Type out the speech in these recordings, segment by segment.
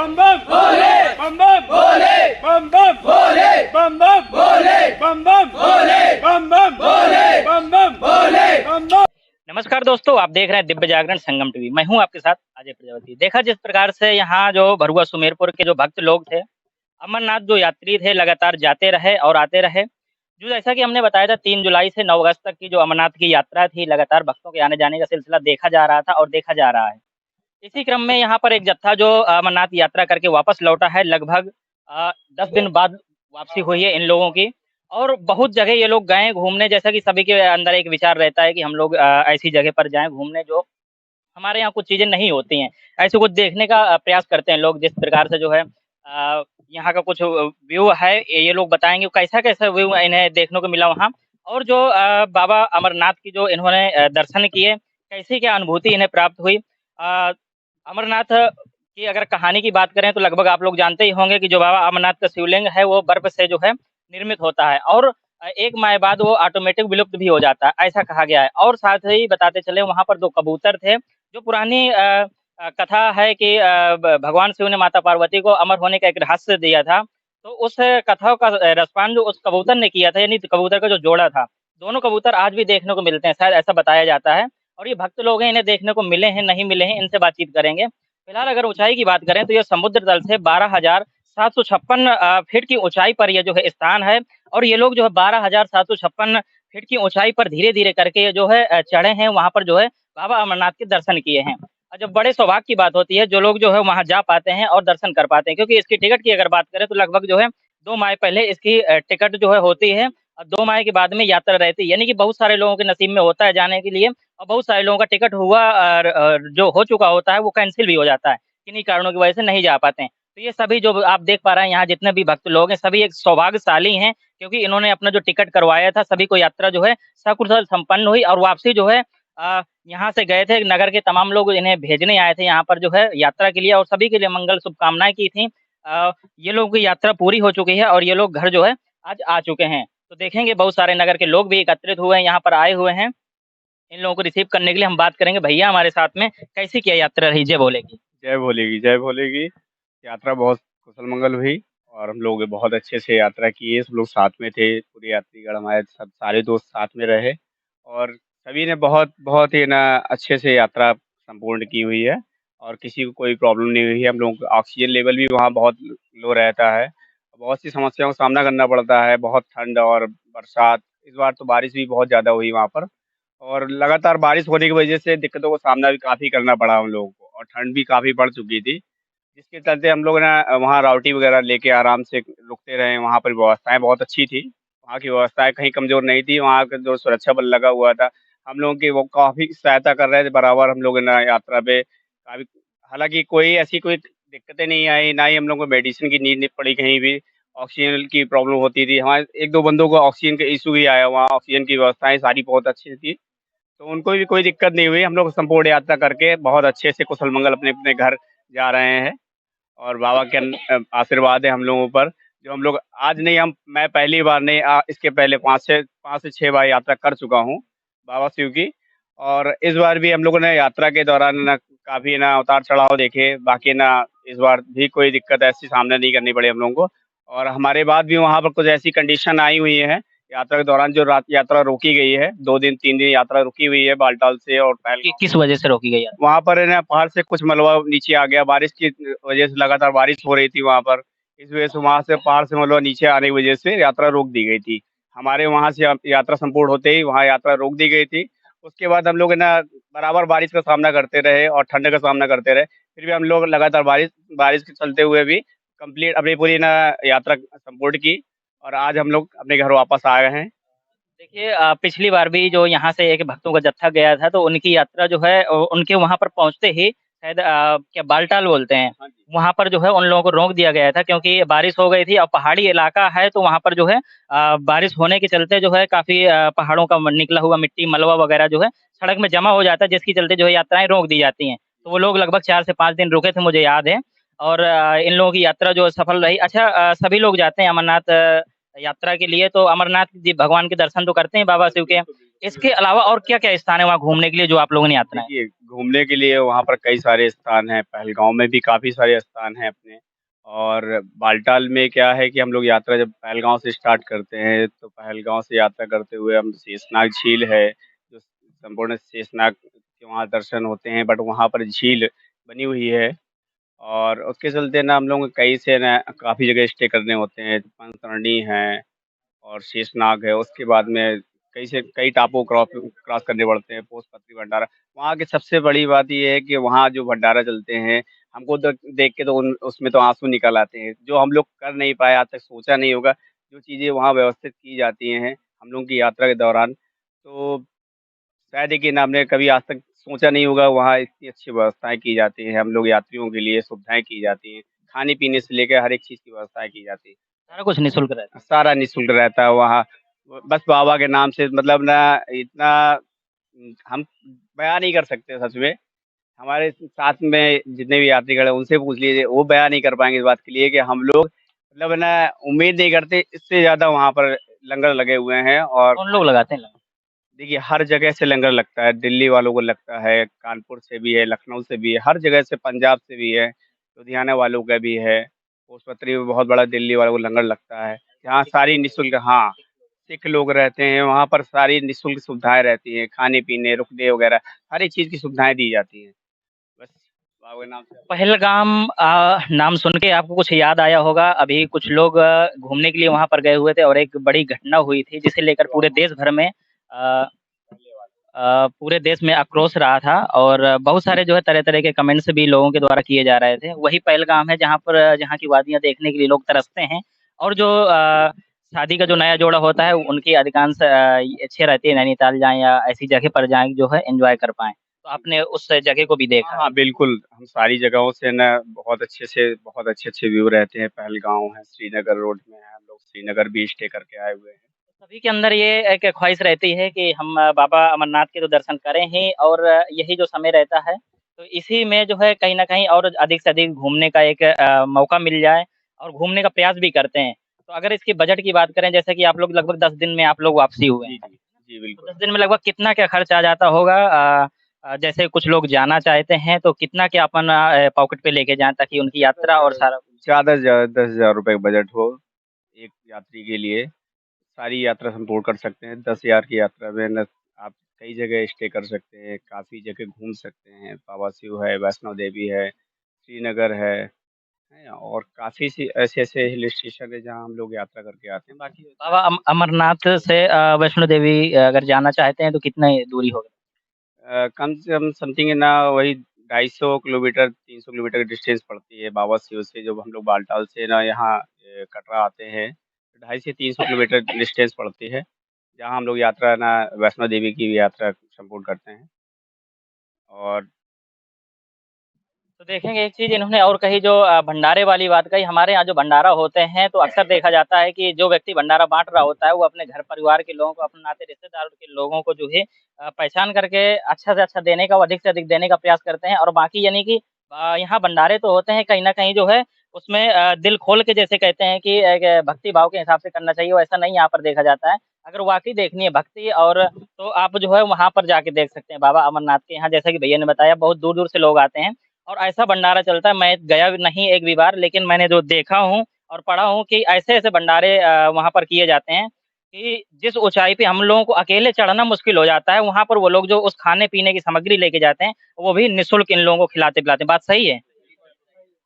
बम बम भोले, बम बम भोले, बम बम भोले, बम बम भोले, बम बम भोले, बम बम भोले, बम बम भोले, बम बम। नमस्कार दोस्तों, आप देख रहे हैं दिव्य जागरण संगम टीवी। मैं हूं आपके साथ अजय प्रजापति। देखा जिस प्रकार से यहाँ जो भरुआ सुमेरपुर के जो भक्त लोग थे, अमरनाथ जो यात्री थे, लगातार जाते रहे और आते रहे। जो जैसा कि हमने बताया था 3 जुलाई से 9 अगस्त तक की जो अमरनाथ की यात्रा थी, लगातार भक्तों के आने जाने का सिलसिला देखा जा रहा था और देखा जा रहा है। इसी क्रम में यहाँ पर एक जत्था जो अमरनाथ यात्रा करके वापस लौटा है, लगभग 10 दिन बाद वापसी हुई है इन लोगों की। और बहुत जगह ये लोग गए घूमने, जैसा कि सभी के अंदर एक विचार रहता है कि हम लोग ऐसी जगह पर जाएं घूमने जो हमारे यहाँ कुछ चीजें नहीं होती हैं, ऐसे कुछ देखने का प्रयास करते हैं लोग। जिस प्रकार से जो है यहाँ का कुछ व्यू है, ये लोग बताएंगे कैसा कैसा व्यू इन्हें देखने को मिला वहाँ। और जो बाबा अमरनाथ की जो इन्होंने दर्शन किए, कैसी क्या अनुभूति इन्हें प्राप्त हुई। अ, अमरनाथ की अगर कहानी की बात करें तो लगभग आप लोग जानते ही होंगे कि जो बाबा अमरनाथ का शिवलिंग है वो बर्फ से जो है निर्मित होता है और एक माह बाद वो ऑटोमेटिक विलुप्त भी हो जाता है, ऐसा कहा गया है। और साथ ही बताते चले वहाँ पर 2 कबूतर थे, जो पुरानी कथा है कि भगवान शिव ने माता पार्वती को अमर होने का एक रहस्य दिया था। तो उस कथा का रसपान जो उस कबूतर ने किया था, यानी कबूतर का जो जोड़ा था, दोनों कबूतर आज भी देखने को मिलते हैं, शायद ऐसा बताया जाता है। और ये भक्त लोग हैं, इन्हें देखने को मिले हैं, नहीं मिले हैं, इनसे बातचीत करेंगे। फिलहाल अगर ऊँचाई की बात करें तो ये समुद्र तल से 12,756 फीट की ऊँचाई पर ये जो है स्थान है। और ये लोग जो है 12,756 फीट की ऊँचाई पर धीरे-धीरे करके ये जो है चढ़े हैं, वहाँ पर जो है बाबा अमरनाथ के दर्शन किए हैं। और जब बड़े सौभाग्य की बात होती है, जो लोग जो है वहाँ जा पाते हैं और दर्शन कर पाते हैं, क्योंकि इसकी टिकट की अगर बात करें तो लगभग जो है 2 माह पहले इसकी टिकट जो है होती है और 2 माह के बाद में यात्रा रहती है। यानी कि बहुत सारे लोगों के नसीब में होता है जाने के लिए और बहुत सारे लोगों का टिकट हुआ और जो हो चुका होता है वो कैंसल भी हो जाता है, किन्हीं कारणों की वजह से नहीं जा पाते हैं। तो ये सभी जो आप देख पा रहे हैं यहाँ जितने भी भक्त लोग हैं, सभी एक सौभाग्यशाली हैं, क्योंकि इन्होंने अपना जो टिकट करवाया था, सभी को यात्रा जो है सकुशल संपन्न हुई और वापसी जो है यहाँ से गए थे, नगर के तमाम लोग इन्हें भेजने आए थे यहाँ पर जो है यात्रा के लिए और सभी के लिए मंगल शुभकामनाएँ की थी। ये लोगों की यात्रा पूरी हो चुकी है और ये लोग घर जो है आज आ चुके हैं। तो देखेंगे बहुत सारे नगर के लोग भी एकत्रित हुए हैं, यहाँ पर आए हुए हैं। इन लोगों को रिसीव करने के लिए हम बात करेंगे। भैया हमारे साथ में, कैसी क्या यात्रा रही जय भोले की? जय भोले की जय भोले की। यात्रा बहुत कुशल मंगल हुई और हम लोग बहुत अच्छे से यात्रा किए। सब लोग साथ में थे, पूरे यात्रीगण हमारे सब सारे दोस्त साथ में रहे और सभी ने बहुत बहुत ही ना अच्छे से यात्रा संपूर्ण की हुई है और किसी को कोई प्रॉब्लम नहीं हुई है। हम लोग का ऑक्सीजन लेवल भी वहाँ बहुत लो रहता है। बहुत सी समस्याओं का सामना करना पड़ता है, बहुत ठंड और बरसात। इस बार तो बारिश भी बहुत ज़्यादा हुई वहाँ पर और लगातार बारिश होने की वजह से दिक्कतों का सामना भी काफ़ी करना पड़ा हम लोगों को और ठंड भी काफ़ी बढ़ चुकी थी। जिसके चलते हम लोग ना वहाँ राउटी वगैरह लेके आराम से रुकते रहे। वहाँ पर व्यवस्थाएँ बहुत अच्छी थी। वहाँ की व्यवस्थाएँ कहीं कमज़ोर नहीं थी। वहाँ का जो सुरक्षा बल लगा हुआ था, हम लोगों की वो काफ़ी सहायता कर रहे थे बराबर। हम लोग ना यात्रा पे काफ़ी, हालाँकि कोई ऐसी कोई दिक्कतें नहीं आई, ना ही हम लोग को मेडिसिन की नीड नहीं पड़ी कहीं भी। ऑक्सीजन की प्रॉब्लम होती थी। हमारे 1-2 बंदों को ऑक्सीजन का इश्यू भी आया वहाँ। ऑक्सीजन की व्यवस्थाएँ सारी बहुत अच्छी थी। तो उनको भी कोई दिक्कत नहीं हुई। हम लोग संपूर्ण यात्रा करके बहुत अच्छे से कुशल मंगल अपने-अपने घर जा रहे हैं और बाबा के आशीर्वाद है हम लोगों पर। जो हम लोग आज नहीं, मैं पहली बार नहीं, इसके पहले 5 से 6 बार यात्रा कर चुका हूँ बाबा शिव की। और इस बार भी हम लोगों ने यात्रा के दौरान ना काफ़ी ना उतार-चढ़ाव देखे। बाकी ना इस बार भी कोई दिक्कत ऐसी सामना नहीं करनी पड़ी हम लोगों को और हमारे बाद भी वहाँ पर कुछ ऐसी कंडीशन आई हुई है यात्रा के दौरान, जो रात यात्रा रोकी गई है। 2 दिन 3 दिन यात्रा रुकी हुई है बालटाल से और कि पहलगाम। किस वजह से रोकी गई यात्रा? वहाँ पर है ना पहाड़ से कुछ मलबा नीचे आ गया, बारिश की वजह से लगातार बारिश हो रही थी वहाँ पर। इस वजह से वहाँ से पहाड़ से मलबा नीचे आने की वजह से यात्रा रोक दी गई थी। हमारे वहाँ से यात्रा संपूर्ण होते ही वहाँ यात्रा रोक दी गई थी। उसके बाद हम लोग है ना बराबर बारिश का सामना करते रहे और ठंड का सामना करते रहे। फिर भी हम लोग लगातार बारिश बारिश के चलते हुए भी कंप्लीट अपनी पूरी ना यात्रा संपूर्ण की और आज हम लोग अपने घर वापस आ गए हैं। देखिए पिछली बार भी जो यहाँ से एक भक्तों का जत्था गया था, तो उनकी यात्रा जो है उनके वहाँ पर पहुँचते ही शायद क्या बालटाल बोलते हैं, हाँ जी। वहाँ पर जो है उन लोगों को रोक दिया गया था, क्योंकि बारिश हो गई थी और पहाड़ी इलाका है, तो वहाँ पर जो है बारिश होने के चलते जो है काफ़ी पहाड़ों का निकला हुआ मिट्टी, मलबा वगैरह जो है सड़क में जमा हो जाता है, जिसके चलते जो है यात्राएँ रोक दी जाती हैं। तो वो लोग लगभग 4 से 5 दिन रुके थे, मुझे याद है। और इन लोगों की यात्रा जो है सफल रही। अच्छा सभी लोग जाते हैं अमरनाथ यात्रा के लिए, तो अमरनाथ जी भगवान के दर्शन तो करते हैं बाबा शिव के। इसके अलावा और क्या-क्या स्थान है वहाँ घूमने के लिए जो आप लोगों ने यात्राएँ? देखिए, घूमने के लिए वहाँ पर कई सारे स्थान हैं, पहलगाँव में भी काफ़ी सारे स्थान हैं अपने और बालटाल में क्या है कि हम लोग यात्रा जब पहलगाँव से स्टार्ट करते हैं, तो पहलगाँव से यात्रा करते हुए हम शेषनाग झील है, जो संपूर्ण शेषनाग के वहाँ दर्शन होते हैं, बट वहाँ पर झील बनी हुई है और उसके चलते ना हम लोग कई से ना काफ़ी जगह स्टे करने होते हैं, पंचतरणी है और शेषनाग है, उसके बाद में कई टापू क्रॉस करने पड़ते हैं, पोस्ट पत्री भंडारा। वहाँ की सबसे बड़ी बात ये है कि वहाँ जो भंडारा चलते हैं, हमको तो देख के तो उन उसमें तो आँसू निकल आते हैं, जो हम लोग कर नहीं पाए, आज तक सोचा नहीं होगा, जो चीज़ें वहाँ व्यवस्थित की जाती हैं, हम लोगों की यात्रा के दौरान, तो शायद देखिए ना हमने कभी आज तक सोचा नहीं होगा, वहाँ इतनी अच्छी व्यवस्थाएँ की जाती हैं, हम लोग यात्रियों के लिए सुविधाएँ की जाती हैं, खाने-पीने से लेके हर एक चीज़ की व्यवस्थाएँ की जाती हैं। सारा कुछ निःशुल्क रहता है। सारा निःशुल्क रहता है वहाँ। बस बाबा के नाम से मतलब ना इतना हम बयान नहीं कर सकते सच में। हमारे साथ में जितने भी यात्रीगण हैं उनसे पूछ लीजिए, वो बयान नहीं कर पाएँगे इस बात के लिए कि हम लोग मतलब ना उम्मीद नहीं करते इससे ज़्यादा वहाँ पर लंगर लगे हुए हैं और कौन लोग लगाते हैं लंगर? देखिए हर जगह से लंगर लगता है, दिल्ली वालों को लगता है, कानपुर से भी है, लखनऊ से भी है, हर जगह से पंजाब से भी है, लुधियाना वालों का भी है, कोसपत्री में बहुत बड़ा दिल्ली वालों को लंगर लगता है। यहाँ सारी निःशुल्क हाँ। सिख लोग रहते हैं, वहाँ पर सारी निःशुल्क सुविधाएँ रहती हैं, खाने-पीने, रुकने वगैरह, हर एक चीज़ की सुविधाएँ दी जाती हैं। बस बाबा के नाम से पहलगाम नाम सुन के आपको कुछ याद आया होगा, अभी कुछ लोग घूमने के लिए वहाँ पर गए हुए थे और एक बड़ी घटना हुई थी जिसे लेकर पूरे देश भर में पूरे देश में आक्रोश रहा था और बहुत सारे जो है तरह-तरह के कमेंट्स भी लोगों के द्वारा किए जा रहे थे। वही पहलगाम है जहाँ पर जहाँ की वादियाँ देखने के लिए लोग तरसते हैं और जो शादी का जो नया जोड़ा होता है उनकी अधिकांश इच्छा रहती है नैनीताल जाएँ या ऐसी जगह पर जाएँ जो है एन्जॉय कर पाएँ। तो आपने उस जगह को भी देखा हाँ, है। हाँ, बिल्कुल, हम सारी जगहों से ना बहुत अच्छे-अच्छे व्यू रहते हैं, पहलगाँव है, श्रीनगर रोड में है, हम लोग श्रीनगर भी स्टे करके आए हुए हैं। सभी के अंदर ये एक ख्वाहिश रहती है कि हम बाबा अमरनाथ के तो दर्शन करें ही और यही जो समय रहता है, तो इसी में जो है कहीं न कहीं और अधिक से अधिक घूमने का एक मौका मिल जाए और घूमने का प्रयास भी करते हैं। तो अगर इसकी बजट की बात करें जैसे कि आप लोग लगभग 10 दिन में आप लोग वापसी हुए जी, हैं। जी। जी, तो बिल्कुल। 10 दिन में लगभग कितना क्या खर्च आ जाता होगा? जैसे कुछ लोग जाना चाहते हैं तो कितना क्या अपन पॉकेट पे लेके जाएँ ताकि उनकी यात्रा और सारा ज़्यादा से ज़्यादा ₹10,000 का बजट हो, एक यात्री के लिए, सारी यात्रा संपूर्ण कर सकते हैं। 10,000 की यात्रा में ना आप कई जगह स्टे कर सकते हैं, काफ़ी जगह घूम सकते हैं। बाबा शिव है, वैष्णो देवी है, श्रीनगर है और काफ़ी सी ऐसे-ऐसे हिल स्टेशन है जहाँ हम लोग यात्रा करके आते हैं। बाकी बाबा अमरनाथ से वैष्णो देवी अगर जाना चाहते हैं तो कितनी दूरी होगी? कम से कम समथिंग ना वही 250 किलोमीटर 300 किलोमीटर की डिस्टेंस पड़ती है बाबा शिव से जब हम लोग बालटाल से ना यहाँ कटरा आते हैं 250 से 300 किलोमीटर डिस्टेंस पड़ती है जहाँ हम लोग यात्रा ना वैष्णो देवी की भी यात्रा संपूर्ण करते हैं और तो देखेंगे एक चीज़ इन्होंने और कही जो भंडारे वाली बात कही, हमारे यहाँ जो भंडारा होते हैं तो अक्सर देखा जाता है कि जो व्यक्ति भंडारा बाँट रहा होता है वो अपने घर परिवार के लोगों को, अपने नाते रिश्तेदारों के लोगों को जो है पहचान करके अच्छा से अच्छा देने का और अधिक से अधिक देने का प्रयास करते हैं और बाकी यानी कि यहाँ भंडारे तो होते हैं कहीं न कहीं जो है उसमें दिल खोल के जैसे कहते हैं कि एक भक्ति भाव के हिसाब से करना चाहिए, वैसा नहीं यहाँ पर देखा जाता है। अगर वाक़ई देखनी है भक्ति और तो आप जो है वहाँ पर जाके देख सकते हैं बाबा अमरनाथ के यहाँ जैसा कि भैया ने बताया बहुत दूर-दूर से लोग आते हैं। और ऐसा भंडारा चलता है, मैं गया भी नहीं एक भी बार, लेकिन मैंने जो देखा हूँ और पढ़ा हूँ कि ऐसे-ऐसे भंडारे वहाँ पर किए जाते हैं कि जिस ऊँचाई पे हम लोगों को अकेले चढ़ना मुश्किल हो जाता है, वहाँ पर वो लोग जो उस खाने-पीने की सामग्री लेके जाते हैं, वो भी निःशुल्क इन लोगों को खिलाते-पिलाते हैं। बात सही है?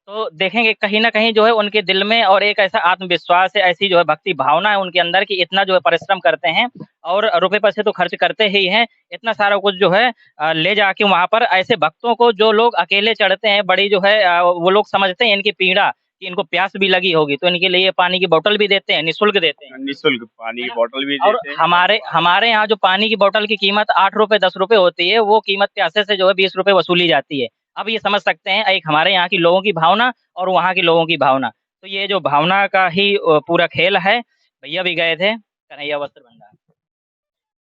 तो देखेंगे कहीं न कहीं जो है उनके दिल में और एक ऐसा आत्मविश्वास है, ऐसी जो है भक्ति भावना है उनके अंदर कि इतना जो है परिश्रम करते हैं और रुपए-पैसे तो खर्च करते ही हैं, इतना सारा कुछ जो है ले जाके वहाँ पर ऐसे भक्तों को जो लोग अकेले चढ़ते हैं, बड़ी जो है वो लोग समझते हैं इनकी पीड़ा कि इनको प्यास भी लगी होगी, तो इनके लिए पानी की बोतल भी देते हैं, निःशुल्क देते हैं। निःशुल्क पानी है की ना? बोतल भी और देते हैं हमारे हमारे यहाँ जो पानी की बोतल की कीमत ₹8 ₹10 होती है, वो कीमत प्यासे से जो है ₹20 वसूली जाती है। अब ये समझ सकते हैं एक हमारे यहाँ के लोगों की भावना और वहाँ के लोगों की भावना। तो ये जो भावना का ही पूरा खेल है। भैया भी गए थे, कन्हैया वस्त्र भंडार।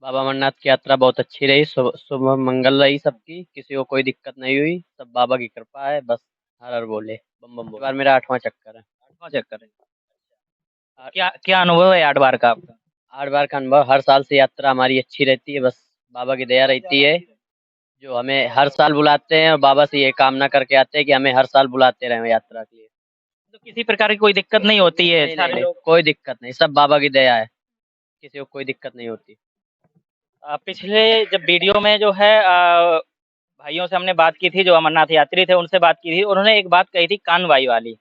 बाबा अमरनाथ की यात्रा बहुत अच्छी रही, शुभ मंगल रही सबकी, किसी को कोई दिक्कत नहीं हुई, सब बाबा की कृपा है, बस हर हर बोले, बम बम बोले। इस बार मेरा 8वां चक्कर है। 8वां चक्कर है। क्या क्या अनुभव है 8 बार का आपका? 8 बार का अनुभव, हर साल से यात्रा हमारी अच्छी रहती है, बस बाबा की दया रहती है, जो हमें हर साल बुलाते हैं और बाबा से ये कामना करके आते हैं कि हमें हर साल बुलाते रहें यात्रा के लिए। तो किसी प्रकार की कोई दिक्कत नहीं होती है? नहीं, सारे नहीं, लोग कोई दिक्कत नहीं, सब बाबा की दया है, किसी को कोई दिक्कत नहीं होती। पिछले जब वीडियो में जो है भाइयों से हमने बात की थी, जो अमरनाथ यात्री थे उनसे बात की थी, उन्होंने एक बात कही थी कानवाई वाली।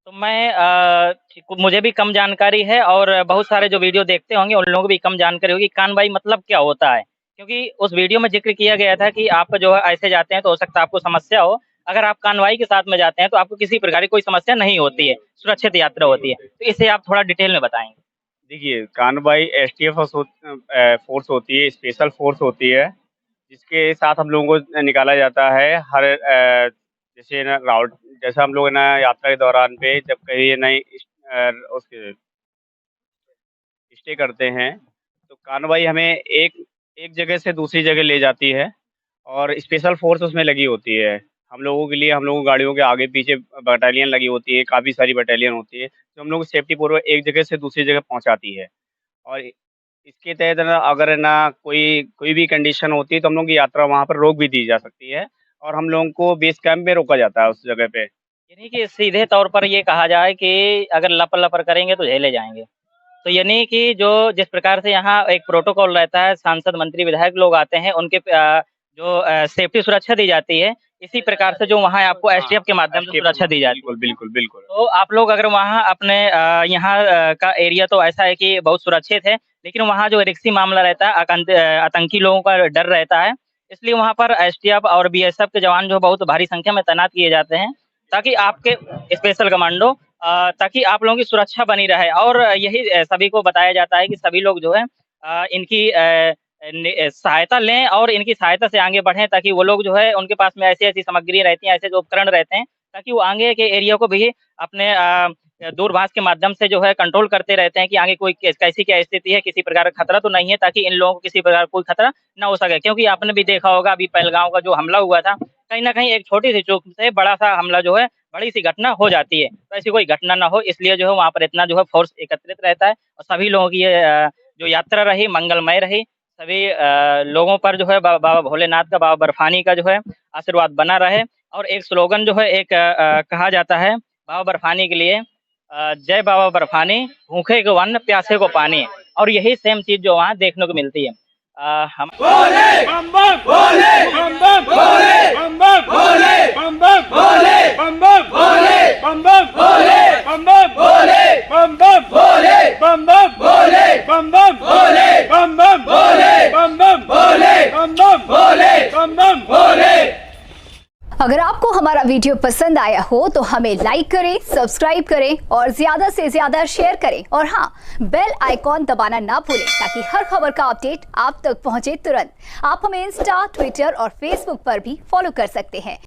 तो मैं मुझे भी कम जानकारी है और बहुत सारे जो वीडियो देखते होंगे उन लोगों को भी कम जानकारी होगी कानवाई मतलब क्या होता है, क्योंकि उस वीडियो में जिक्र किया गया था कि आप जो है ऐसे जाते हैं तो हो सकता है आपको समस्या हो, अगर आप कानवाई के साथ में जाते हैं तो आपको किसी प्रकार की कोई समस्या नहीं होती है, सुरक्षित यात्रा होती है। तो इसे आप थोड़ा डिटेल में बताएंगे। देखिए, कानवाई एसटीएफ फोर्स होती है, स्पेशल फोर्स होती है, जिसके साथ हम लोगों को निकाला जाता है हर जैसे ना राउट, जैसा हम लोग ना यात्रा के दौरान पे जब कहीं नई उसके स्टे करते हैं, तो कानवाई हमें एक एक जगह से दूसरी जगह ले जाती है और स्पेशल फोर्स उसमें लगी होती है। हम लोगों के लिए हम लोगों की गाड़ियों के आगे पीछे बटालियन लगी होती है, काफ़ी सारी बटालियन होती है, जो हम लोग को सेफ्टी पूर्वक एक जगह से दूसरी जगह पहुँचाती है। और इसके तहत ना अगर ना कोई कोई भी कंडीशन होती है तो हम लोगों की यात्रा वहाँ पर रोक भी दी जा सकती है और हम लोगों को बेस कैंप में रोका जाता है उस जगह पे। यानी कि सीधे तौर पर ये कहा जाए कि अगर लपर-लपर करेंगे तो झेले जाएँगे। तो यानी कि जो जिस प्रकार से यहाँ एक प्रोटोकॉल रहता है, सांसद, मंत्री, विधायक लोग आते हैं, उनके जो सेफ्टी सुरक्षा दी जाती है, इसी प्रकार से जो वहाँ आपको एसटीएफ के माध्यम से सुरक्षा दी जाती है। बिल्कुल, बिल्कुल, बिल्कुल। तो आप लोग अगर वहाँ अपने यहाँ का एरिया तो ऐसा है कि बहुत सुरक्षित है, लेकिन वहाँ जो रिस्की मामला रहता है, आतंकी लोगों का डर रहता है, इसलिए वहाँ पर एसटीएफ और बीएसएफ के जवान जो बहुत भारी संख्या में तैनात किए जाते हैं, ताकि आपके स्पेशल कमांडो ताकि आप लोगों की सुरक्षा बनी रहे और यही सभी को बताया जाता है कि सभी लोग जो है इनकी सहायता लें और इनकी सहायता से आगे बढ़ें, ताकि वो लोग जो है उनके पास में ऐसी-ऐसी सामग्री रहती हैं, ऐसे जो उपकरण रहते हैं, ताकि वो आगे के एरिया को भी अपने दूरभाष के माध्यम से जो है कंट्रोल करते रहते हैं कि आगे कोई कैसी क्या स्थिति है, किसी प्रकार का खतरा तो नहीं है, ताकि इन लोगों को किसी प्रकार का कोई खतरा ना हो सके। क्योंकि आपने भी देखा होगा अभी पहलगाँव का जो हमला हुआ था, कहीं न कहीं एक छोटी-सी चूक से बड़ा-सा हमला जो है, बड़ी-सी घटना हो जाती है। तो ऐसी कोई घटना ना हो इसलिए जो है वहाँ पर इतना जो है फ़ोर्स एकत्रित रहता है और सभी लोगों की ये जो यात्रा रही मंगलमय रही। सभी लोगों पर जो है बाबा भोलेनाथ का, बाबा बर्फानी का जो है आशीर्वाद बना रहे और एक स्लोगन जो है एक कहा जाता है बाबा बर्फानी के लिए जय बाबा बर्फानी, भूखे को अन्न, प्यासे को पानी। और यही सेम चीज़ जो वहाँ देखने को मिलती है। हम भोले बम बम भोले बम बम भोले बम बम भोले बम बम भोले बम बम भोले बम बम भोले बम बम भोले बम बम भोले बम बम भोले बम बम भोले बम बम भोले बम बम भोले बम बम भोले बम बम भोले। अगर आपको हमारा वीडियो पसंद आया हो तो हमें लाइक करें, सब्सक्राइब करें और ज्यादा से ज्यादा शेयर करें और हाँ, बेल आइकॉन दबाना ना भूलें ताकि हर खबर का अपडेट आप तक पहुंचे तुरंत। आप हमें इंस्टा, ट्विटर और फेसबुक पर भी फॉलो कर सकते हैं।